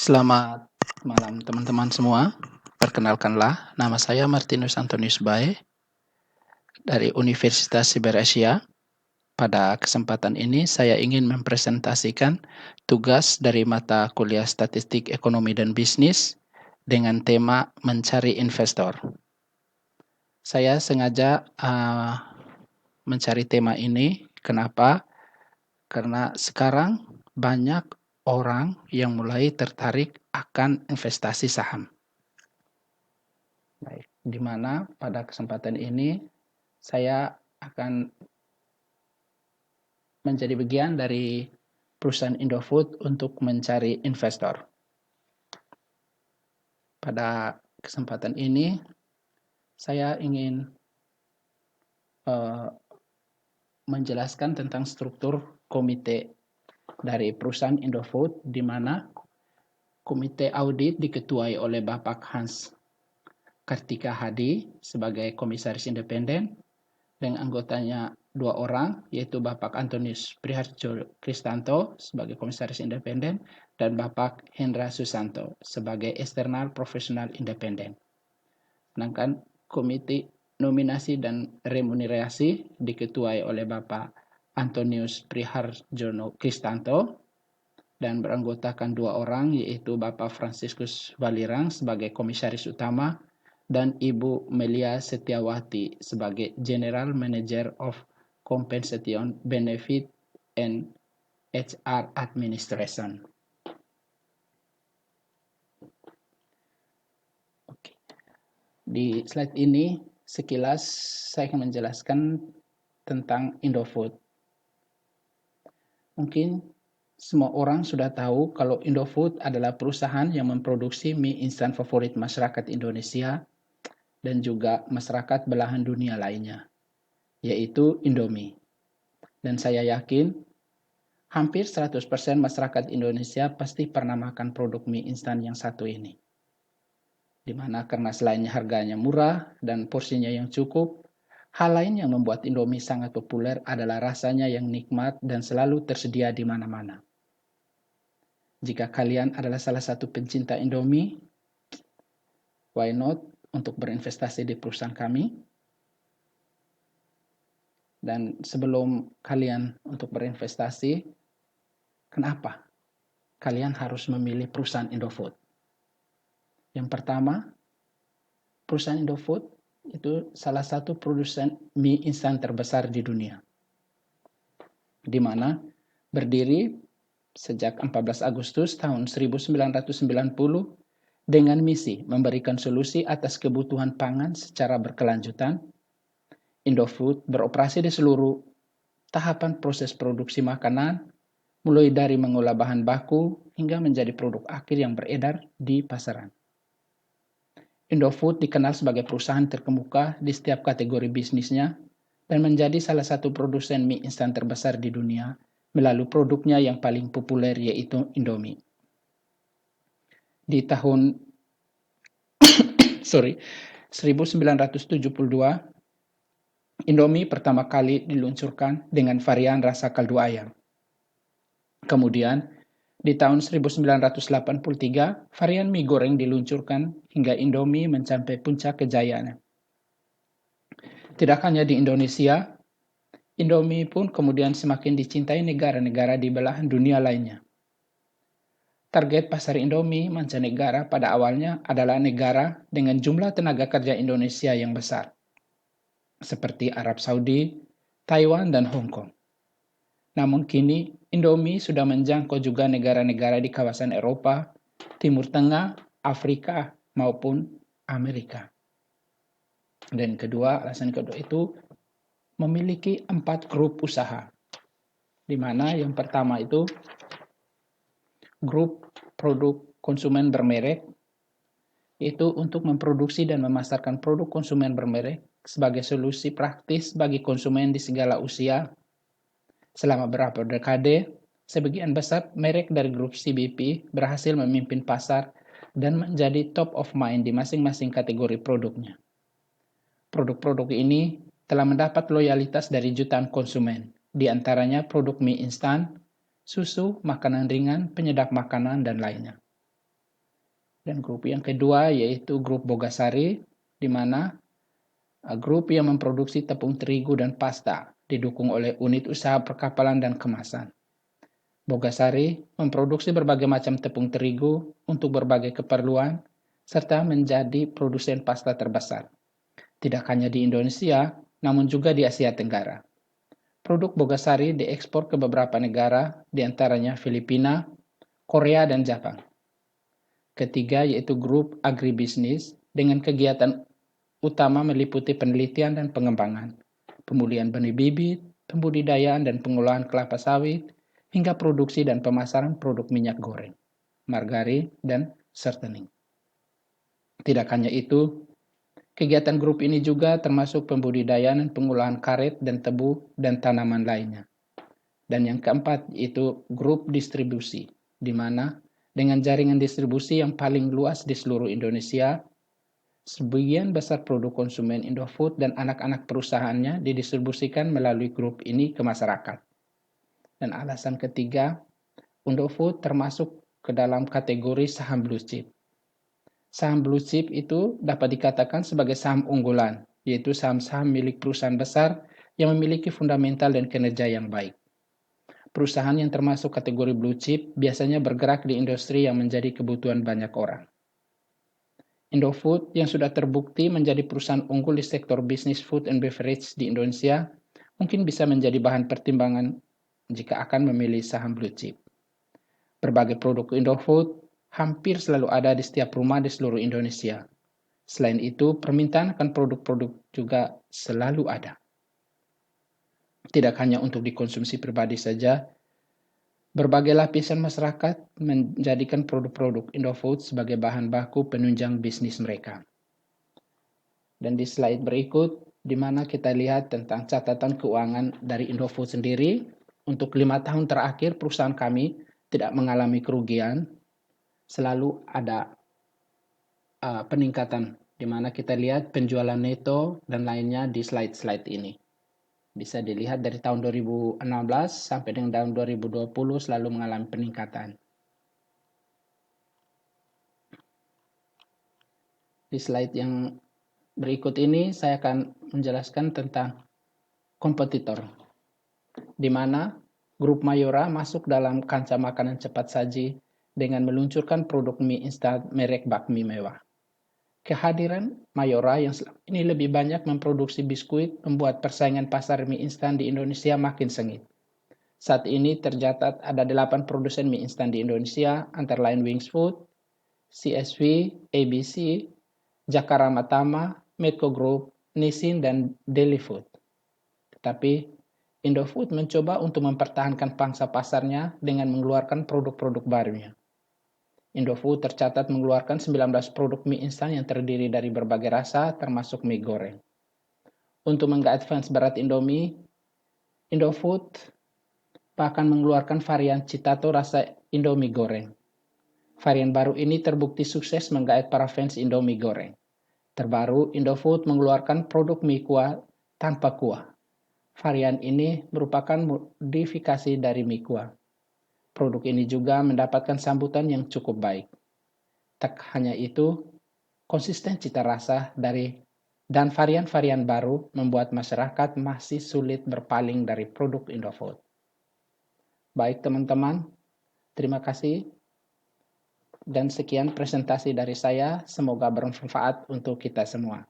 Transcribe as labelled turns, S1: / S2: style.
S1: Selamat malam teman-teman semua. Perkenalkanlah, nama saya Martinus Antonius Bae dari Universitas Siber Asia. Pada kesempatan ini saya ingin mempresentasikan tugas dari mata kuliah Statistik Ekonomi dan Bisnis dengan tema mencari investor. Saya sengaja mencari tema ini. Kenapa? Karena sekarang banyak orang yang mulai tertarik akan investasi saham. Baik, di mana pada kesempatan ini saya akan menjadi bagian dari perusahaan Indofood untuk mencari investor. Pada kesempatan ini saya ingin menjelaskan tentang struktur komite dari perusahaan Indofood, di mana komite audit diketuai oleh Bapak Hans Kartika Hadi sebagai komisaris independen, dan anggotanya 2 orang, yaitu Bapak Antonius Priharjo Kristanto sebagai komisaris independen dan Bapak Hendra Susanto sebagai eksternal profesional independen. Sedangkan komite nominasi dan remunerasi diketuai oleh Bapak Antonius Priharjono Kristanto dan beranggotakan 2 orang, yaitu Bapak Franciscus Walirang sebagai komisaris utama dan Ibu Melia Setiawati sebagai General Manager of Compensation Benefit and HR Administration. Oke. Di slide ini sekilas saya akan menjelaskan tentang Indofood. Mungkin semua orang sudah tahu kalau Indofood adalah perusahaan yang memproduksi mie instan favorit masyarakat Indonesia dan juga masyarakat belahan dunia lainnya, yaitu Indomie. Dan saya yakin hampir 100% masyarakat Indonesia pasti pernah makan produk mie instan yang satu ini. Di mana karena selain harganya murah dan porsinya yang cukup, hal lain yang membuat Indomie sangat populer adalah rasanya yang nikmat dan selalu tersedia di mana-mana. Jika kalian adalah salah satu pencinta Indomie, why not untuk berinvestasi di perusahaan kami? Dan sebelum kalian untuk berinvestasi, kenapa kalian harus memilih perusahaan Indofood? Yang pertama, perusahaan Indofood itu salah satu produsen mie instan terbesar di dunia, di mana berdiri sejak 14 Agustus tahun 1990 dengan misi memberikan solusi atas kebutuhan pangan secara berkelanjutan. Indofood beroperasi di seluruh tahapan proses produksi makanan, mulai dari mengolah bahan baku hingga menjadi produk akhir yang beredar di pasaran. Indofood dikenal sebagai perusahaan terkemuka di setiap kategori bisnisnya dan menjadi salah satu produsen mie instan terbesar di dunia melalui produknya yang paling populer, yaitu Indomie. Di tahun 1972, Indomie pertama kali diluncurkan dengan varian rasa kaldu ayam. Kemudian, di tahun 1983, varian mie goreng diluncurkan hingga Indomie mencapai puncak kejayaannya. Tidak hanya di Indonesia, Indomie pun kemudian semakin dicintai negara-negara di belahan dunia lainnya. Target pasar Indomie mancanegara pada awalnya adalah negara dengan jumlah tenaga kerja Indonesia yang besar, seperti Arab Saudi, Taiwan, dan Hong Kong. Namun kini, Indomie sudah menjangkau juga negara-negara di kawasan Eropa, Timur Tengah, Afrika, maupun Amerika. Dan alasan kedua itu memiliki 4 grup usaha, di mana yang pertama itu grup produk konsumen bermerek, itu untuk memproduksi dan memasarkan produk konsumen bermerek sebagai solusi praktis bagi konsumen di segala usia. Selama beberapa dekade, sebagian besar merek dari grup CBP berhasil memimpin pasar dan menjadi top of mind di masing-masing kategori produknya. Produk-produk ini telah mendapat loyalitas dari jutaan konsumen, di antaranya produk mie instan, susu, makanan ringan, penyedap makanan, dan lainnya. Dan grup yang kedua yaitu grup Bogasari, di mana grup yang memproduksi tepung terigu dan pasta, didukung oleh unit usaha perkapalan dan kemasan. Bogasari memproduksi berbagai macam tepung terigu untuk berbagai keperluan, serta menjadi produsen pasta terbesar. Tidak hanya di Indonesia, namun juga di Asia Tenggara. Produk Bogasari diekspor ke beberapa negara, di antaranya Filipina, Korea, dan Jepang. Ketiga yaitu grup agribisnis dengan kegiatan utama meliputi penelitian dan pengembangan, pemulihan benih bibit, pembudidayaan dan pengolahan kelapa sawit, hingga produksi dan pemasaran produk minyak goreng, margarin, dan shortening. Tidak hanya itu, kegiatan grup ini juga termasuk pembudidayaan dan pengolahan karet dan tebu dan tanaman lainnya. Dan yang keempat yaitu grup distribusi, di mana dengan jaringan distribusi yang paling luas di seluruh Indonesia, sebagian besar produk konsumen Indofood dan anak-anak perusahaannya didistribusikan melalui grup ini ke masyarakat. Dan alasan ketiga, Indofood termasuk ke dalam kategori saham blue chip. Saham blue chip itu dapat dikatakan sebagai saham unggulan, yaitu saham-saham milik perusahaan besar yang memiliki fundamental dan kinerja yang baik. Perusahaan yang termasuk kategori blue chip biasanya bergerak di industri yang menjadi kebutuhan banyak orang. Indofood yang sudah terbukti menjadi perusahaan unggul di sektor bisnis food and beverage di Indonesia mungkin bisa menjadi bahan pertimbangan jika akan memilih saham blue chip. Berbagai produk Indofood hampir selalu ada di setiap rumah di seluruh Indonesia. Selain itu, permintaan akan produk-produk juga selalu ada. Tidak hanya untuk dikonsumsi pribadi saja, berbagai lapisan masyarakat menjadikan produk-produk Indofood sebagai bahan baku penunjang bisnis mereka. Dan di slide berikut, di mana kita lihat tentang catatan keuangan dari Indofood sendiri, untuk 5 tahun terakhir perusahaan kami tidak mengalami kerugian, selalu ada peningkatan, di mana kita lihat penjualan neto dan lainnya di slide-slide ini. Bisa dilihat dari tahun 2016 sampai dengan tahun 2020 selalu mengalami peningkatan. Di slide yang berikut ini saya akan menjelaskan tentang kompetitor, di mana grup Mayora masuk dalam kancah makanan cepat saji dengan meluncurkan produk mie instan merek bakmi mewah. Kehadiran Mayora yang ini lebih banyak memproduksi biskuit membuat persaingan pasar mie instan di Indonesia makin sengit. Saat ini tercatat ada 8 produsen mie instan di Indonesia, antara lain Wings Food, CSV, ABC, Jakarta Tama, Medco Group, Nissin, dan Deli Food. Tetapi Indofood mencoba untuk mempertahankan pangsa pasarnya dengan mengeluarkan produk-produk barunya. Indofood tercatat mengeluarkan 19 produk mie instan yang terdiri dari berbagai rasa termasuk mie goreng. Untuk meng-advance berat Indomie, Indofood bahkan mengeluarkan varian Citato rasa Indomie goreng. Varian baru ini terbukti sukses menggait para fans Indomie goreng. Terbaru, Indofood mengeluarkan produk mie kuah tanpa kuah. Varian ini merupakan modifikasi dari mie kuah. Produk ini juga mendapatkan sambutan yang cukup baik. Tak hanya itu, konsisten cita rasa dan varian-varian baru membuat masyarakat masih sulit berpaling dari produk Indofood. Baik teman-teman, terima kasih. Dan sekian presentasi dari saya, semoga bermanfaat untuk kita semua.